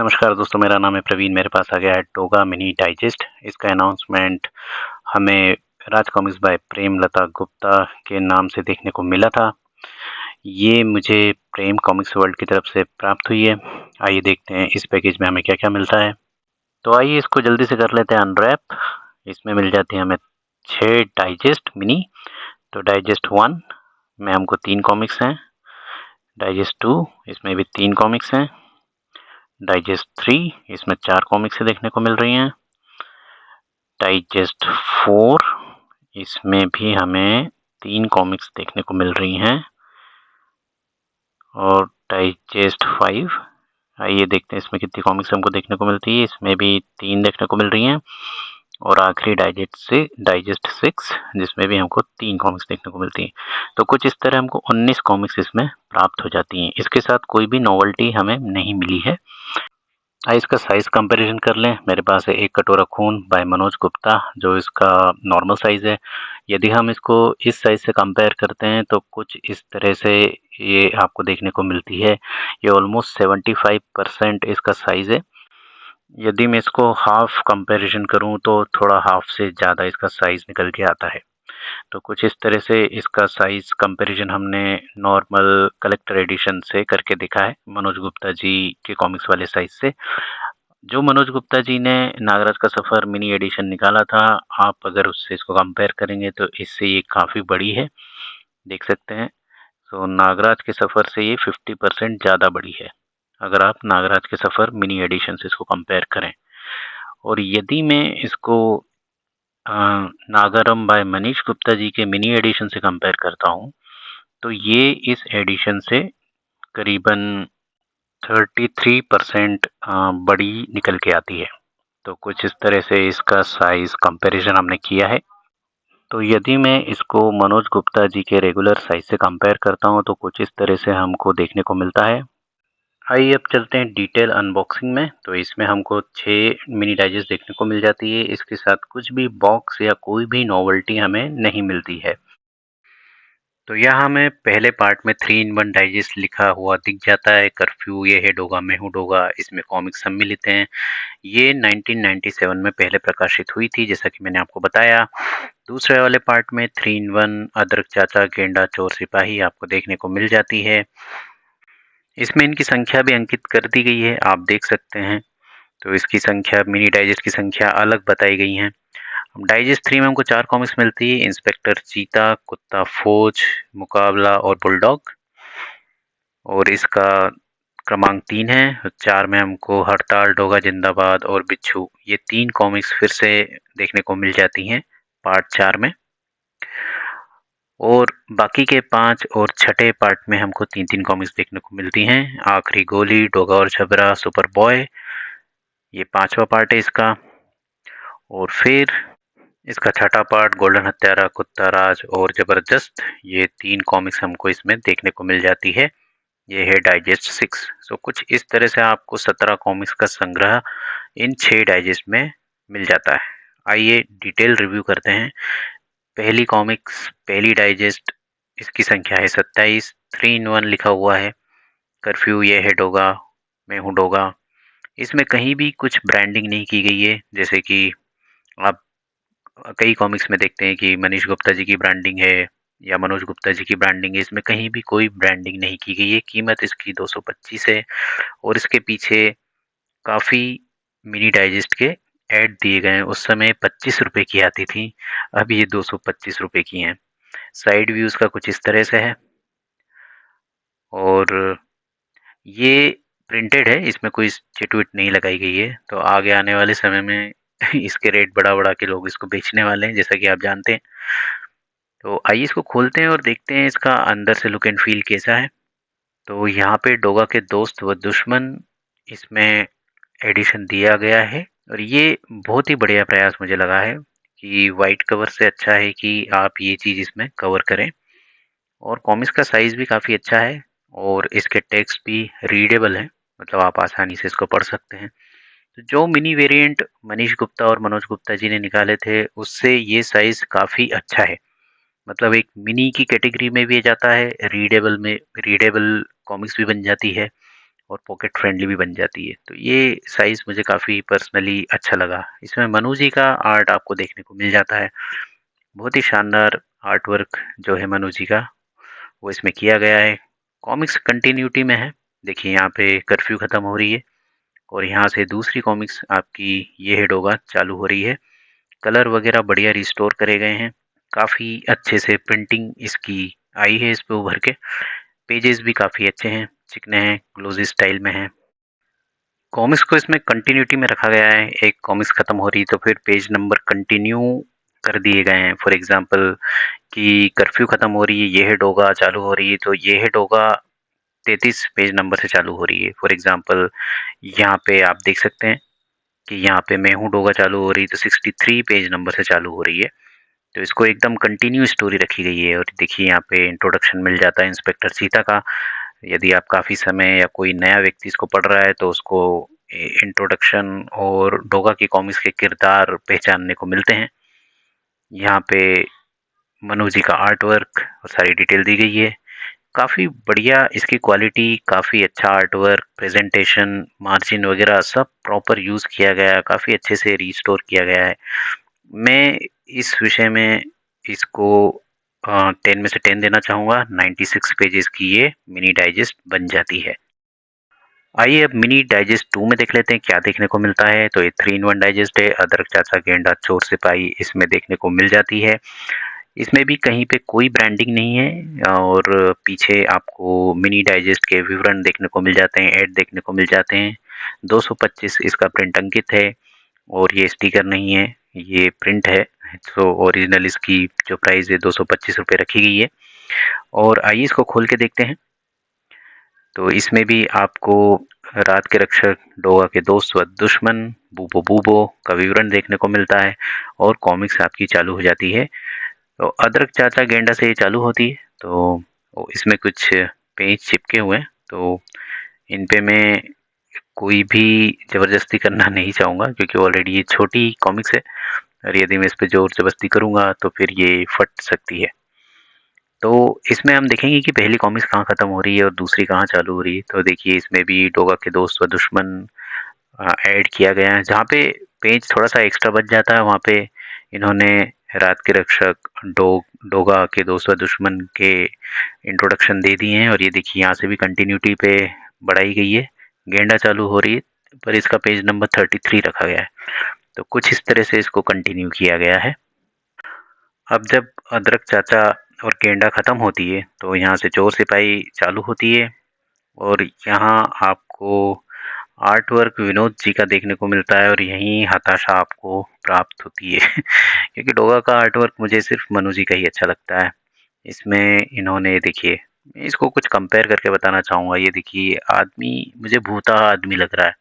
नमस्कार दोस्तों, मेरा नाम है प्रवीण। मेरे पास आ गया है टोगा मिनी डाइजेस्ट। इसका अनाउंसमेंट हमें राज कॉमिक्स बाय प्रेमलता गुप्ता के नाम से देखने को मिला था। ये मुझे प्रेम कॉमिक्स वर्ल्ड की तरफ से प्राप्त हुई है। आइए देखते हैं इस पैकेज में हमें क्या-क्या मिलता है। तो आइए इसको जल्दी से कर लेते हैं अनरैप। इसमें मिल जाती है हमें 6 डाइजेस्ट मिनी। तो डाइजेस्ट 1 में हमको 3 कॉमिक्स हैं। डाइजेस्ट 2 इसमें भी 3 कॉमिक्स हैं। डाइजेस्ट 3 इसमें 4 कॉमिक्स देखने को मिल रही हैं। डाइजेस्ट 4 इसमें भी हमें 3 कॉमिक्स देखने को मिल रही हैं। और डाइजेस्ट 5 आइए देखते हैं इसमें कितनी कॉमिक्स हमको देखने को मिलती है। इसमें भी 3 देखने को मिल रही हैं। और आखिरी डाइजेस्ट 6 जिसमें भी हमको 3 कॉमिक्स देखने को मिलती हैं। तो कुछ इस तरह हमको 19 कॉमिक्स इसमें प्राप्त हो जाती हैं। इसके साथ कोई भी नॉवेल्टी हमें नहीं मिली है। आइए इसका साइज़ कंपैरिजन कर लें। मेरे पास है एक कटोरा खून बाय मनोज गुप्ता, जो इसका नॉर्मल साइज़ है। यदि हम इसको इस साइज़ से कंपेयर करते हैं तो कुछ इस तरह से ये आपको देखने को मिलती है। ये ऑलमोस्ट 75% इसका साइज़ है। यदि मैं इसको हाफ़ कंपैरिजन करूँ तो थोड़ा हाफ़ से ज़्यादा इसका साइज़ निकल के आता है। तो कुछ इस तरह से इसका साइज़ कंपैरिजन हमने नॉर्मल कलेक्टर एडिशन से करके देखा है, मनोज गुप्ता जी के कॉमिक्स वाले साइज़ से। जो मनोज गुप्ता जी ने नागराज का सफ़र मिनी एडिशन निकाला था, आप अगर उससे इसको कंपेयर करेंगे तो इससे ये काफ़ी बड़ी है, देख सकते हैं। तो नागराज के सफ़र से ये 50% ज़्यादा बड़ी है, अगर आप नागराज के सफ़र मिनी एडिशन से इसको कंपेयर करें। और यदि मैं इसको नागारम बाय मनीष गुप्ता जी के मिनी एडिशन से कंपेयर करता हूँ, तो ये इस एडिशन से करीबन 33% बड़ी निकल के आती है। तो कुछ इस तरह से इसका साइज़ कंपैरिजन हमने किया है। तो यदि मैं इसको मनोज गुप्ता जी के रेगुलर साइज़ से कंपेयर करता हूँ, तो कुछ इस तरह से हमको देखने को मिलता है। आइए अब चलते हैं डिटेल अनबॉक्सिंग में। तो इसमें हमको 6 मिनी डाइजेस्ट देखने को मिल जाती है। इसके साथ कुछ भी बॉक्स या कोई भी नॉवेल्टी हमें नहीं मिलती है। तो यहाँ हमें पहले पार्ट में 3 इन 1 डाइजेस्ट लिखा हुआ दिख जाता है। कर्फ्यू, ये है डोगा, मैं हूँ डोगा, इसमें कॉमिक्स सम्मिलित हैं। ये 1997 में पहले प्रकाशित हुई थी, जैसा कि मैंने आपको बताया। दूसरे वाले पार्ट में 3 इन 1 अदरक चाचा, गेंडा, चोर, सिपाही आपको देखने को मिल जाती है। इसमें इनकी संख्या भी अंकित कर दी गई है, आप देख सकते हैं। तो इसकी संख्या, मिनी डाइजेस्ट की संख्या अलग बताई गई है। डाइजेस्ट 3 में हमको 4 कॉमिक्स मिलती है। इंस्पेक्टर चीता, कुत्ता फौज, मुकाबला और बुलडॉग। और इसका क्रमांक 3 है। 4 में हमको हड़ताल, डोगा जिंदाबाद और बिच्छू, ये 3 कॉमिक्स फिर से देखने को मिल जाती हैं पार्ट 4 में। और बाकी के 5 और छठे पार्ट में हमको 3-3 कॉमिक्स देखने को मिलती हैं। आखिरी गोली, डोगा और छबरा, सुपर बॉय, ये 5वां पार्ट है इसका। और फिर इसका छठा पार्ट गोल्डन हत्यारा, कुत्ता राज और जबरदस्त, ये 3 कॉमिक्स हमको इसमें देखने को मिल जाती है। ये है डाइजेस्ट 6। सो कुछ इस तरह से आपको 17 कॉमिक्स का संग्रह इन 6 डाइजेस्ट में मिल जाता है। आइए डिटेल रिव्यू करते हैं। पहली कॉमिक्स, पहली डाइजेस्ट, इसकी संख्या है 27। 3 इन 1 लिखा हुआ है। कर्फ्यू, ये है डोगा, मैं हूँ डोगा। इसमें कहीं भी कुछ ब्रांडिंग नहीं की गई है, जैसे कि आप कई कॉमिक्स में देखते हैं कि मनीष गुप्ता जी की ब्रांडिंग है या मनोज गुप्ता जी की ब्रांडिंग है। इसमें कहीं भी कोई ब्रांडिंग नहीं की गई है। कीमत इसकी 225 है। और इसके पीछे काफ़ी मिनी डाइजेस्ट के ऐड दिए गए हैं। उस समय 25 रुपए की आती थी, अब ये 225 रुपए की हैं। साइड व्यूज़ का कुछ इस तरह से है। और ये प्रिंटेड है, इसमें कोई चिट-विट नहीं लगाई गई है। तो आगे आने वाले समय में इसके रेट बढ़ा-बढ़ा के लोग इसको बेचने वाले हैं, जैसा कि आप जानते हैं। तो आइए इसको खोलते हैं और देखते हैं इसका अंदर से लुक एंड फील कैसा है। तो यहाँ पे डोगा के दोस्त व दुश्मन, इसमें एडिशन दिया गया है। और ये बहुत ही बढ़िया प्रयास मुझे लगा है कि वाइट कवर से अच्छा है कि आप ये चीज़ इसमें कवर करें। और कॉमिक्स का साइज़ भी काफ़ी अच्छा है और इसके टेक्स्ट भी रीडेबल हैं, मतलब आप आसानी से इसको पढ़ सकते हैं। तो जो मिनी वेरिएंट मनीष गुप्ता और मनोज गुप्ता जी ने निकाले थे, उससे ये साइज़ काफ़ी अच्छा है। मतलब एक मिनी की कैटेगरी में भी जाता है, रीडेबल कॉमिक्स भी बन जाती है। और पॉकेट फ्रेंडली भी बन जाती है। तो ये साइज़ मुझे काफ़ी पर्सनली अच्छा लगा। इसमें मनु जी का आर्ट आपको देखने को मिल जाता है। बहुत ही शानदार आर्ट वर्क जो है मनु जी का, वो इसमें किया गया है। कॉमिक्स कंटिन्यूटी में है। देखिए यहाँ पे कर्फ्यू खत्म हो रही है और यहाँ से दूसरी कॉमिक्स आपकी ये है डोगा चालू हो रही है। कलर वगैरह बढ़िया रिस्टोर करे गए हैं। काफ़ी अच्छे से प्रिंटिंग इसकी आई है इस पे उभर के। पेजेस भी काफ़ी अच्छे हैं, चिकने हैं, ग्लोजी स्टाइल में हैं। कॉमिक्स को इसमें कंटिन्यूटी में रखा गया है। एक कॉमिक्स खत्म हो रही तो फिर पेज नंबर कंटिन्यू कर दिए गए हैं। फॉर एग्जांपल कि कर्फ्यू खत्म हो रही है, ये है डोगा चालू हो रही है, तो ये है डोगा 33 पेज नंबर से चालू हो रही है। फॉर एग्जांपल यहाँ पे आप देख सकते हैं कि यहाँ पे मैं हूँ डोगा चालू हो रही है तो 63 पेज नंबर से चालू हो रही है। तो इसको एकदम कंटिन्यू स्टोरी रखी गई है। और देखिए यहाँ पे इंट्रोडक्शन मिल जाता है इंस्पेक्टर चीता का। यदि आप काफ़ी समय या कोई नया व्यक्ति इसको पढ़ रहा है तो उसको इंट्रोडक्शन और डोगा की कॉमिक्स के किरदार पहचानने को मिलते हैं। यहाँ पे मनु जी का आर्ट वर्क और सारी डिटेल दी गई है। काफ़ी बढ़िया इसकी क्वालिटी, काफ़ी अच्छा आर्ट वर्क, प्रेजेंटेशन, मार्जिन वगैरह सब प्रॉपर यूज़ किया गया है, काफ़ी अच्छे से रिस्टोर किया गया है। मैं इस विषय में इसको 10 में से 10 देना चाहूँगा। 96 पेजेस की ये मिनी डाइजेस्ट बन जाती है। आइए अब मिनी डाइजेस्ट 2 में देख लेते हैं क्या देखने को मिलता है। तो ये 3 इन 1 डाइजेस्ट है। अदरक चाचा गेंडा चोर सिपाही इसमें देखने को मिल जाती है। इसमें भी कहीं पे कोई ब्रांडिंग नहीं है और पीछे आपको मिनी डाइजेस्ट के विवरण देखने को मिल जाते हैं, ऐड देखने को मिल जाते हैं। 225 इसका प्रिंट अंकित है और ये स्टिकर नहीं है, ये प्रिंट है। तो ओरिजिनल इसकी जो प्राइस है 225 रुपये रखी गई है। और आइए इसको खोल के देखते हैं। तो इसमें भी आपको रात के रक्षक, डोगा के दोस्त व दुश्मन, बूबो बूबो का विवरण देखने को मिलता है और कॉमिक्स आपकी चालू हो जाती है। तो अदरक चाचा गेंडा से ये चालू होती है। तो इसमें कुछ पेज चिपके हुए हैं, तो इन पे मैं कोई भी ज़बरदस्ती करना नहीं चाहूँगा क्योंकि ऑलरेडी ये छोटी कॉमिक्स है और यदि मैं इस पे ज़ोर ज़बरदस्ती करूँगा तो फिर ये फट सकती है। तो इसमें हम देखेंगे कि पहली कॉमिक्स कहाँ ख़त्म हो रही है और दूसरी कहाँ चालू हो रही है। तो देखिए इसमें भी डोगा के दोस्त व दुश्मन ऐड किया गया है। जहाँ पे पेज थोड़ा-सा एक्स्ट्रा बच जाता है वहाँ पे इन्होंने रात के रक्षक, डोगा के दोस्त व दुश्मन के इंट्रोडक्शन दे दिए हैं और ये देखिए यहाँ से भी कंटिन्यूटी पे बढ़ाई गई है। गेंडा चालू हो रही है पर इसका पेज नंबर 33 रखा गया है। तो कुछ इस तरह से इसको कंटिन्यू किया गया है। अब जब अदरक चाचा और गेंडा खत्म होती है तो यहाँ से चोर सिपाही चालू होती है और यहाँ आपको आर्ट वर्क विनोद जी का देखने को मिलता है और यहीं हताशा आपको प्राप्त होती है क्योंकि डोगा का आर्ट वर्क मुझे सिर्फ मनु जी का ही अच्छा लगता है। इसमें इन्होंने देखिए, मैं इसको कुछ कंपेयर करके बताना चाहूँगा। ये देखिए आदमी मुझे भूता आदमी लग रहा है,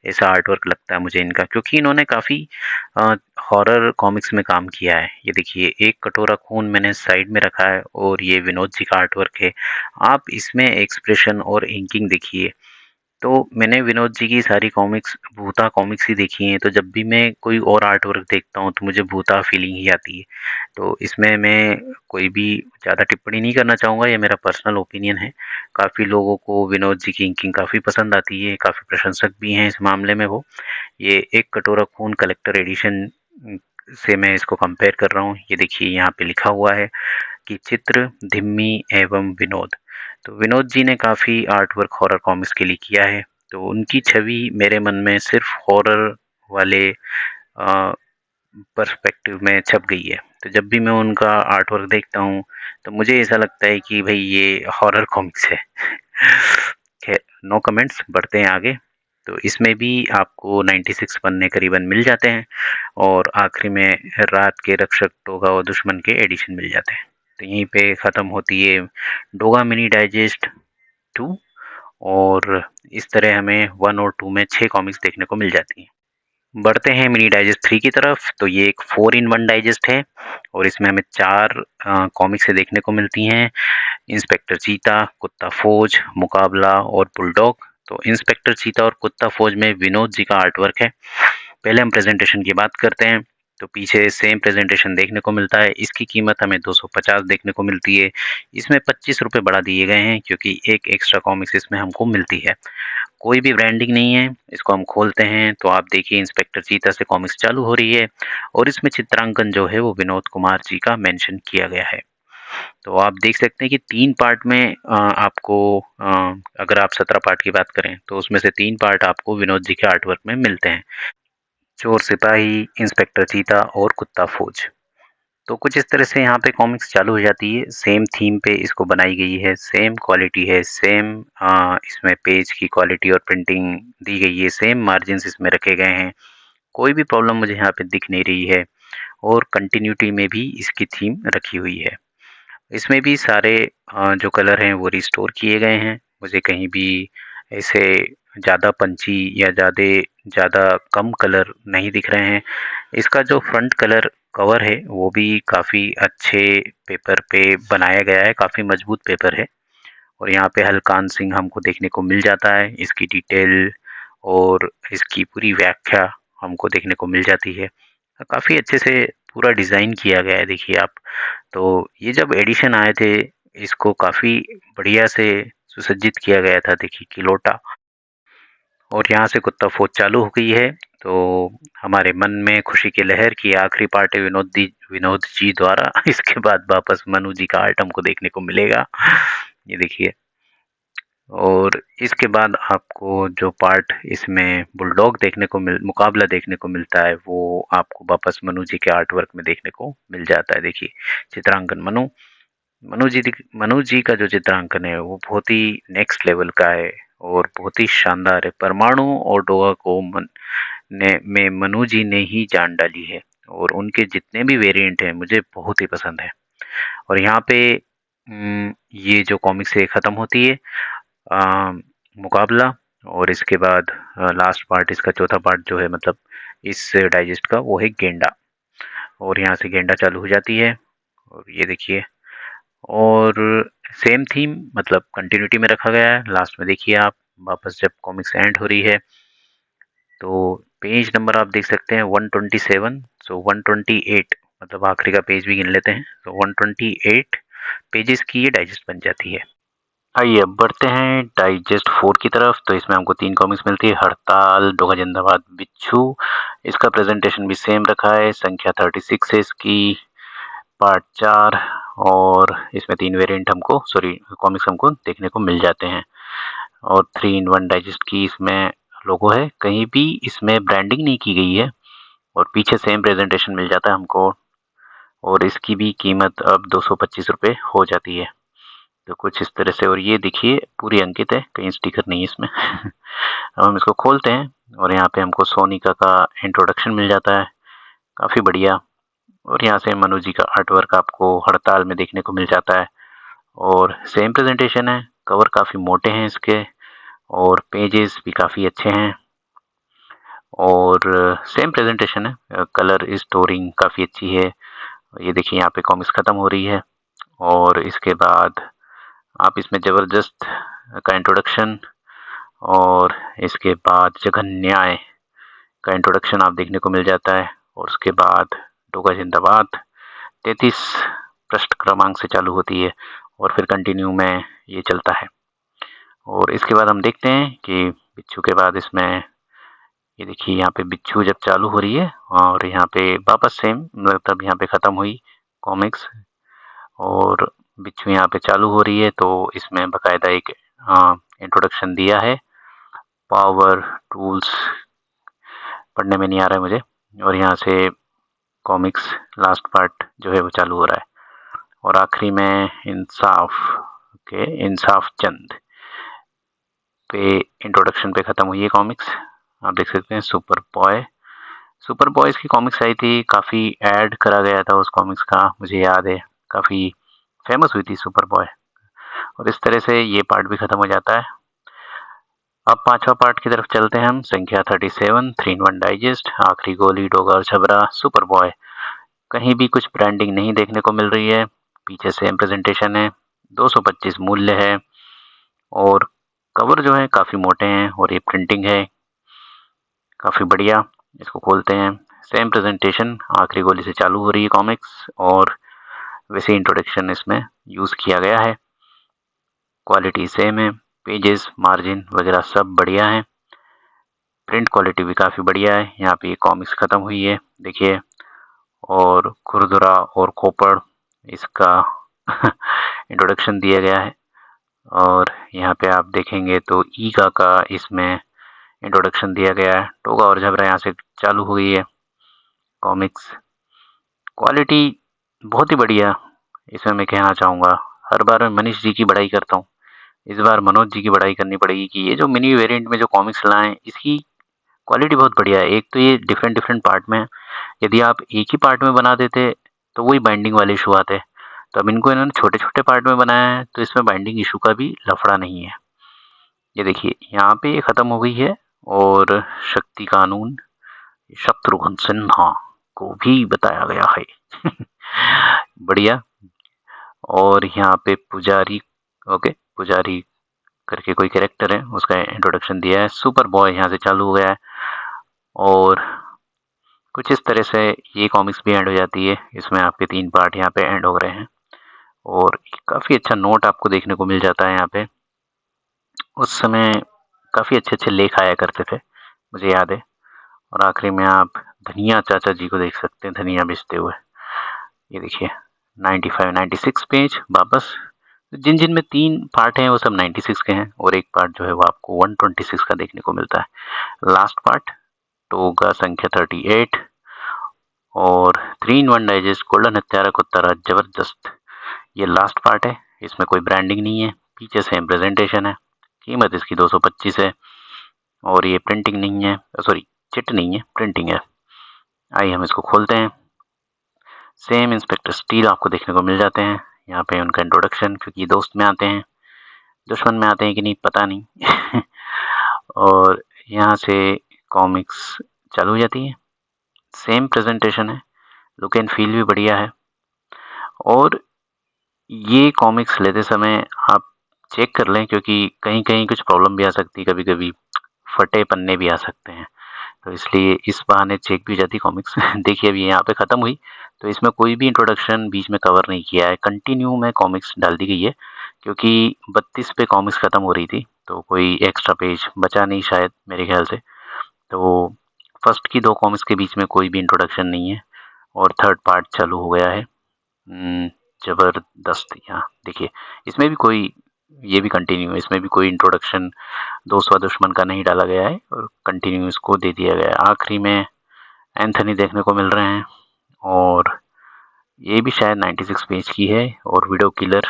ऐसा आर्ट वर्क लगता है मुझे इनका क्योंकि इन्होंने काफ़ी हॉरर कॉमिक्स में काम किया है। ये देखिए एक कटोरा खून मैंने साइड में रखा है और ये विनोद जी का आर्ट वर्क है। आप इसमें एक्सप्रेशन और इंकिंग देखिए। तो मैंने विनोद जी की सारी कॉमिक्स भूता कॉमिक्स ही देखी हैं, तो जब भी मैं कोई और आर्ट वर्क देखता हूँ तो मुझे भूता फीलिंग ही आती है। तो इसमें मैं कोई भी ज़्यादा टिप्पणी नहीं करना चाहूँगा, ये मेरा पर्सनल ओपिनियन है। काफ़ी लोगों को विनोद जी की इंकिंग काफ़ी पसंद आती है, काफ़ी प्रशंसक भी हैं इस मामले में वो। ये एक कटोरा खून कलेक्टर एडिशन से मैं इसको कंपेयर कर रहा हूँ। ये देखिए यहाँ पे लिखा हुआ है कि चित्र, धिम्मी एवं विनोद। तो विनोद जी ने काफ़ी आर्ट वर्क हॉरर कॉमिक्स के लिए किया है, तो उनकी छवि मेरे मन में सिर्फ हॉरर वाले पर्सपेक्टिव में छप गई है। तो जब भी मैं उनका आर्ट वर्क देखता हूँ, तो मुझे ऐसा लगता है कि भई ये हॉरर कॉमिक्स है। खैर नो कमेंट्स, बढ़ते हैं आगे। तो इसमें भी आपको 96 पन्ने करीबन मिल जाते हैं और आखिरी में रात के रक्षक, डोगा और दुश्मन के एडिशन मिल जाते हैं। तो यहीं पे ख़त्म होती है डोगा मिनी डाइजेस्ट 2 और इस तरह हमें 1 और 2 में 6 कॉमिक्स देखने को मिल जाती हैं। बढ़ते हैं मिनी डाइजेस्ट 3 की तरफ। तो ये एक 4 इन 1 डाइजेस्ट है और इसमें हमें 4 कॉमिक्सें देखने को मिलती हैं। इंस्पेक्टर चीता, कुत्ता फौज, मुकाबला और बुलडॉग। तो इंस्पेक्टर चीता और कुत्ता फौज में विनोद जी का आर्ट वर्क है। पहले हम प्रेजेंटेशन की बात करते हैं। तो पीछे सेम प्रेजेंटेशन देखने को मिलता है। इसकी कीमत हमें 250 देखने को मिलती है। इसमें 25 रुपये बढ़ा दिए गए हैं क्योंकि एक एक्स्ट्रा कॉमिक्स इसमें हमको मिलती है। कोई भी ब्रांडिंग नहीं है। इसको हम खोलते हैं तो आप देखिए इंस्पेक्टर चीता से कॉमिक्स चालू हो रही है और इसमें चित्रांकन जो है वो विनोद कुमार जी का मेंशन किया गया है। तो आप देख सकते हैं कि 3 पार्ट में आपको अगर आप 17 पार्ट की बात करें तो उसमें से 3 पार्ट आपको विनोद जी के आर्ट वर्क में मिलते हैं। चोर सिपाही, इंस्पेक्टर चीता और कुत्ता फौज। तो कुछ इस तरह से यहाँ पे कॉमिक्स चालू हो जाती है। सेम थीम पे इसको बनाई गई है, सेम क्वालिटी है, सेम इसमें पेज की क्वालिटी और प्रिंटिंग दी गई है, सेम मार्जिन्स इसमें रखे गए हैं। कोई भी प्रॉब्लम मुझे यहाँ पे दिख नहीं रही है और कंटिन्यूटी में भी इसकी थीम रखी हुई है। इसमें भी सारे जो कलर हैं वो रिस्टोर किए गए हैं। मुझे कहीं भी ऐसे ज़्यादा पंची या ज़्यादा कम कलर नहीं दिख रहे हैं। इसका जो फ्रंट कलर कवर है वो भी काफ़ी अच्छे पेपर पे बनाया गया है, काफ़ी मजबूत पेपर है और यहाँ पे हल्कान सिंह हमको देखने को मिल जाता है। इसकी डिटेल और इसकी पूरी व्याख्या हमको देखने को मिल जाती है। काफ़ी अच्छे से पूरा डिज़ाइन किया गया है देखिए आप। तो ये जब एडिशन आए थे इसको काफ़ी बढ़िया से सुसज्जित किया गया था देखिए किलोटा। और यहाँ से कुत्ता फौज चालू हो गई है तो हमारे मन में खुशी की लहर की आखिरी पार्ट है विनोद जी द्वारा। इसके बाद वापस मनु जी का आर्ट हमको देखने को मिलेगा। ये देखिए और इसके बाद आपको जो पार्ट इसमें बुलडॉग देखने को मुकाबला देखने को मिलता है वो आपको वापस मनु जी के आर्ट वर्क में देखने को मिल जाता है। देखिए चित्रांकन मनु जी का जो चित्रांकन है वो बहुत ही नेक्स्ट लेवल का है और बहुत ही शानदार है। परमाणु और डोगा को में मनु जी ने ही जान डाली है और उनके जितने भी वेरिएंट हैं मुझे बहुत ही पसंद है। और यहाँ पे ये जो कॉमिक्स है ख़त्म होती है मुकाबला और इसके बाद लास्ट पार्ट इसका चौथा पार्ट जो है मतलब इस डाइजेस्ट का वो है गेंडा और यहाँ से गेंडा चालू हो जाती है और ये देखिए और सेम थीम मतलब कंटिन्यूटी में रखा गया है। लास्ट में देखिए आप वापस जब कॉमिक्स एंड हो रही है तो पेज नंबर आप देख सकते हैं 127 सो 128 मतलब आखिरी का पेज भी गिन लेते हैं तो 128 पेजेस की ये डाइजेस्ट बन जाती है। आइए अब बढ़ते हैं डाइजेस्ट 4 की तरफ। तो इसमें हमको 3 कॉमिक्स मिलती है, हड़ताल, डोगा जिंदाबाद, बिच्छू। इसका प्रेजेंटेशन भी सेम रखा है, संख्या 36 है इसकी, पार्ट 4 और इसमें 3 वेरिएंट हमको कॉमिक्स हमको देखने को मिल जाते हैं और 3 इन 1 डाइजेस्ट की इसमें लोगो है। कहीं भी इसमें ब्रांडिंग नहीं की गई है और पीछे सेम प्रेजेंटेशन मिल जाता है हमको और इसकी भी कीमत अब 225 रुपये हो जाती है। तो कुछ इस तरह से और ये देखिए पूरी अंकित है, कहीं स्टिकर नहीं है इसमें। अब हम इसको खोलते हैं और यहाँ पे हमको सोनिका का इंट्रोडक्शन मिल जाता है, काफ़ी बढ़िया। और यहाँ से मनु जी का आर्ट वर्क आपको हड़ताल में देखने को मिल जाता है और सेम प्रेजेंटेशन है। कवर काफ़ी मोटे हैं इसके और पेजेस भी काफ़ी अच्छे हैं और सेम प्रेजेंटेशन है। कलर स्टोरिंग काफ़ी अच्छी है। ये देखिए यहाँ पे कॉमिक्स ख़त्म हो रही है और इसके बाद आप इसमें ज़बरदस्त का इंट्रोडक्शन और इसके बाद जघन न्याय का इंट्रोडक्शन आप देखने को मिल जाता है और उसके बाद डोगा जिंदाबाद 33 पृष्ठ क्रमांक से चालू होती है और फिर कंटिन्यू में ये चलता है। और इसके बाद हम देखते हैं कि बिच्छू के बाद इसमें ये देखिए यहाँ पे बिच्छू जब चालू हो रही है और यहाँ पे वापस सेम मतलब यहाँ पे ख़त्म हुई कॉमिक्स और बिच्छू यहाँ पे चालू हो रही है तो इसमें बाकायदा एक इंट्रोडक्शन दिया है। पावर टूल्स पढ़ने में नहीं आ रहा है मुझे और यहाँ से कॉमिक्स लास्ट पार्ट जो है वो चालू हो रहा है और आखिरी में इंसाफ चंद पे इंट्रोडक्शन पे ख़त्म हुई है कॉमिक्स। आप देख सकते हैं सुपर बॉयज़ की कॉमिक्स आई थी, काफ़ी ऐड करा गया था उस कॉमिक्स का, मुझे याद है काफ़ी फेमस हुई थी सुपर बॉय। और इस तरह से ये पार्ट भी ख़त्म हो जाता है। अब 5वां पार्ट की तरफ चलते हैं हम, संख्या 37 3 in 1 डाइजेस्ट, आखिरी गोली, डोगा और छबरा, सुपर बॉय। कहीं भी कुछ ब्रांडिंग नहीं देखने को मिल रही है, पीछे सेम प्रेजेंटेशन है, 225 मूल्य है और कवर जो है काफ़ी मोटे हैं और ये प्रिंटिंग है काफ़ी बढ़िया। इसको खोलते हैं, सेम प्रेजेंटेशन, आखिरी गोली से चालू हो रही है कॉमिक्स और वैसे इंट्रोडक्शन इसमें यूज़ किया गया है, क्वालिटी सेम है, पेजेस, मार्जिन वगैरह सब बढ़िया हैं। प्रिंट क्वालिटी भी काफ़ी बढ़िया है। यहाँ पे ये कॉमिक्स ख़त्म हुई है, देखिए। और खुरदुरा और खोपड़ इसका इंट्रोडक्शन दिया गया है। और यहाँ पे आप देखेंगे तो ईगा का इसमें इंट्रोडक्शन दिया गया है। टोगा और झबरा यहाँ से चालू हुई है कॉमिक्स। क्वालिटी बहुत ही बढ़िया, इसमें मैं कहना चाहूँगा। हर बार मैं मनीष जी की बड़ाई करता हूँ, इस बार मनोज जी की बड़ाई करनी पड़ेगी कि ये जो मिनी वेरिएंट में जो कॉमिक्स लाए इसकी क्वालिटी बहुत बढ़िया है। एक तो ये डिफरेंट डिफरेंट पार्ट में है। यदि आप एक ही पार्ट में बना देते तो वही बाइंडिंग वाले इशू आते। तो अब इनको इन्होंने छोटे छोटे पार्ट में बनाया है तो इसमें बाइंडिंग इशू का भी लफड़ा नहीं है। ये देखिए यहाँ पे ये ख़त्म हो गई है। और शक्ति कानून शत्रुघ्न सिन्हा को भी बताया गया है। बढ़िया। और यहाँ पे पुजारी, ओके, पुजारी करके कोई कैरेक्टर है, उसका इंट्रोडक्शन दिया है। सुपर बॉय यहाँ से चालू हो गया है। और कुछ इस तरह से ये कॉमिक्स भी एंड हो जाती है। इसमें आपके 3 पार्ट यहाँ पे एंड हो रहे हैं। और काफ़ी अच्छा नोट आपको देखने को मिल जाता है यहाँ पे। उस समय काफ़ी अच्छे-अच्छे लेख आया करते थे, मुझे याद है। और आखिरी में आप धनिया चाचा जी को देख सकते हैं, धनिया बेचते हुए। ये देखिए 95, 96 पेज वापस। जिन-जिन में 3 पार्ट हैं वो सब 96 के हैं और एक पार्ट जो है वो आपको 126 का देखने को मिलता है। लास्ट पार्ट टोगा संख्या 38 और 3 in 1 डाइजेस्ट गोल्डन हत्यारा को तारा जबरदस्त। ये लास्ट पार्ट है। इसमें कोई ब्रांडिंग नहीं है, पीछे सेम प्रेजेंटेशन है। कीमत इसकी 225 है। और ये प्रिंटिंग नहीं है, सॉरी चिट नहीं है, प्रिंटिंग है। आइए हम इसको खोलते हैं। सेम इंस्पेक्टर स्टील आपको देखने को मिल जाते हैं। यहाँ पे उनका इंट्रोडक्शन, क्योंकि दोस्त में आते हैं, दुश्मन में आते हैं कि नहीं पता नहीं। और यहाँ से कॉमिक्स चालू हो जाती है। सेम प्रेजेंटेशन है, लुक एंड फील भी बढ़िया है। और ये कॉमिक्स लेते समय आप चेक कर लें, क्योंकि कहीं-कहीं कुछ प्रॉब्लम भी आ सकती है, कभी-कभी फटे पन्ने भी आ सकते हैं। तो इसलिए इस बहाने चेक भी हो जाती कॉमिक्स। देखिए अभी यहाँ पे ख़त्म हुई, तो इसमें कोई भी इंट्रोडक्शन बीच में कवर नहीं किया है, कंटिन्यू में कॉमिक्स डाल दी गई है। क्योंकि 32 पे कॉमिक्स ख़त्म हो रही थी, तो कोई एक्स्ट्रा पेज बचा नहीं शायद मेरे ख़्याल से। तो फर्स्ट की 2 कॉमिक्स के बीच में कोई भी इंट्रोडक्शन नहीं है और थर्ड पार्ट चालू हो गया है। ज़बरदस्त। यहाँ देखिए इसमें भी कोई, ये भी कंटिन्यू है, इसमें भी कोई इंट्रोडक्शन दोस्त व दुश्मन का नहीं डाला गया है और कंटिन्यू इसको दे दिया गया है। आखिरी में एंथनी देखने को मिल रहे हैं और ये भी शायद 96 पेज की है और विडो किलर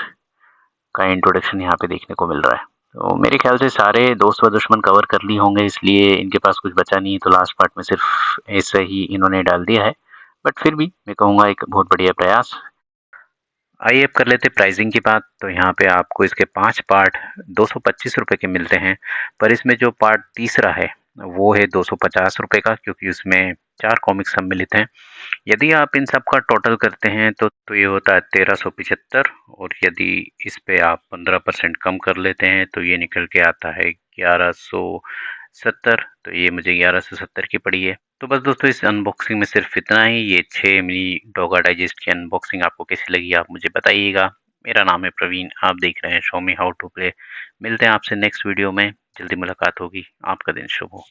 का इंट्रोडक्शन यहाँ पे देखने को मिल रहा है। तो मेरे ख्याल से सारे दोस्त व दुश्मन कवर कर लिए होंगे, इसलिए इनके पास कुछ बचा नहीं है, तो लास्ट पार्ट में सिर्फ ऐसे ही इन्होंने डाल दिया है। बट फिर भी मैं कहूँगा एक बहुत बढ़िया प्रयास। आइए अब कर लेते प्राइसिंग की बात। तो यहाँ पे आपको इसके 5 पार्ट 225 रुपये के मिलते हैं, पर इसमें जो पार्ट तीसरा है वो है 250 रुपये का, क्योंकि उसमें 4 कॉमिक्स सम्मिलित हैं। यदि आप इन सब का टोटल करते हैं तो ये होता है 1375। और यदि इस पे आप 15% कम कर लेते हैं तो ये निकल के आता है 1170। तो ये मुझे 1170 की पड़ी है। तो बस दोस्तों इस अनबॉक्सिंग में सिर्फ इतना ही। ये 6 मिनी डोगा डाइजेस्ट की अनबॉक्सिंग आपको कैसी लगी आप मुझे बताइएगा। मेरा नाम है प्रवीण, आप देख रहे हैं show me how to play. मिलते हैं आपसे नेक्स्ट वीडियो में, जल्दी मुलाकात होगी। आपका दिन शुभ हो।